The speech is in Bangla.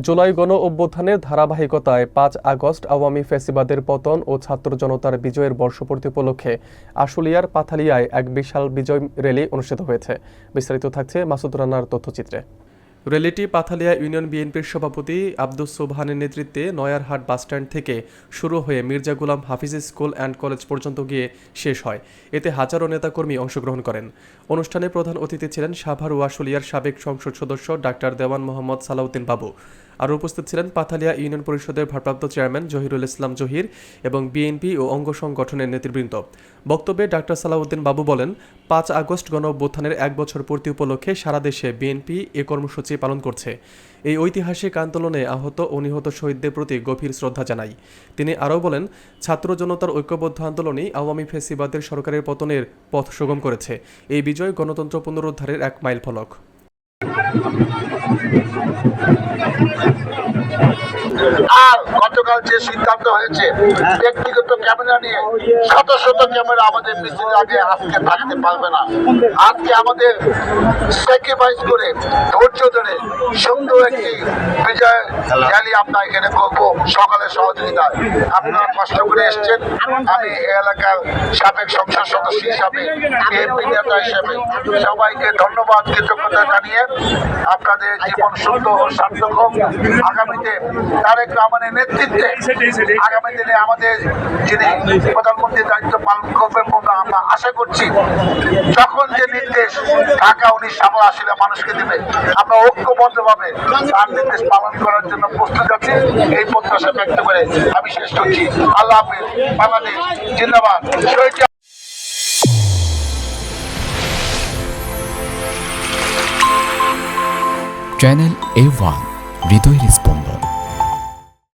জুলাই গণ অভ্যুত্থানের ধারাবাহিকতায় ৫ আগস্ট আওয়ামী ফ্যাসিবাদের পতন ও ছাত্র জনতার বিজয়ের বর্ষপূর্তি উপলক্ষে আশুলিয়ার পাথালিয়ায় এক বিশাল বিজয় র্যালি অনুষ্ঠিত হয়েছে। বিস্তারিত থাকছে মাসুদ রানার তথ্যচিত্রে। র্যালিটি পাথালিয়া ইউনিয়ন বিএনপির সভাপতি আব্দুস সোবহানের নেতৃত্বে নয়ারহাট বাসস্ট্যান্ড থেকে শুরু হয়ে মির্জা গুলাম হাফিজ স্কুল অ্যান্ড কলেজ পর্যন্ত গিয়ে শেষ হয়। এতে হাজারো নেতাকর্মী অংশগ্রহণ করেন। অনুষ্ঠানে প্রধান অতিথি ছিলেন সাভার ও আশুলিয়ার সাবেক সংসদ সদস্য ডাক্তার দেওয়ান মোহাম্মদ সালাউদ্দিন বাবু। আর উপস্থিত ছিলেন পাথালিয়া ইউনিয়ন পরিষদের ভারপ্রাপ্ত চেয়ারম্যান জহিরুল ইসলাম জহির এবং বিএনপি ও অঙ্গ সংগঠনের নেতৃবৃন্দ। বক্তব্যে ডাক্তার সালাউদ্দিন বাবু বলেন, ৫ আগস্ট গণ অভ্যুত্থানের ১ বছর পূর্তি উপলক্ষে সারা দেশে বিএনপি এ কর্মসূচি পালন করছে। এই ঐতিহাসিক আন্দোলনে আহত ও নিহত শহীদদের প্রতি গভীর শ্রদ্ধা জানাই। তিনি আরও বলেন, ছাত্র জনতার ঐক্যবদ্ধ আন্দোলনই আওয়ামী ফ্যাসিবাদের সরকারের পতনের পথ সুগম করেছে। এই বিজয় গণতন্ত্র পুনরুদ্ধারের এক মাইলফলক। আর গতকাল যে সিদ্ধান্ত হয়েছে, ব্যক্তিগত ক্যামেরা নিয়ে শত শত ক্যামেরা আমাদের মিছিলের আগে আজকে থাকতে পারবে না। আজকে আমাদের স্যাক্রিফাইস করে ধৈর্য ধরে সুন্দর একটি বিজয় র্যালি আমরা এখানে করবো সকালের সহযোগিতায়। আপনারা কষ্ট করে এসছেন। আমি এই এলাকার সাবেক সংসদ সদস্য হিসাবে, বিএনপি নেতা হিসেবে সবাইকে ধন্যবাদ কৃতজ্ঞতা জানিয়ে আপনাদের জীবন সুন্দর ও সার্থক হোক। আগামীতে তারেক রহমানের নেতৃত্বে আগামী দিনে আমাদের যিনি প্রধানমন্ত্রীর দায়িত্ব পালন করবেন বলে আমরা আশা করছি। যখন যে নির্দেশ ঢাকা ১৯ সামনে আসলে মানুষকে দেবে, আমরা ঐক্যবদ্ধভাবে তার নির্দেশ পালন করার জন্য প্রস্তুত আছি। এই প্রত্যাশা ব্যক্ত করে আমি শেষ করছি। আল্লাহ হাফেজ। বাংলাদেশ জিন্দাবাদ। চ্যানেল A1 হৃদয়ের স্পন্দন।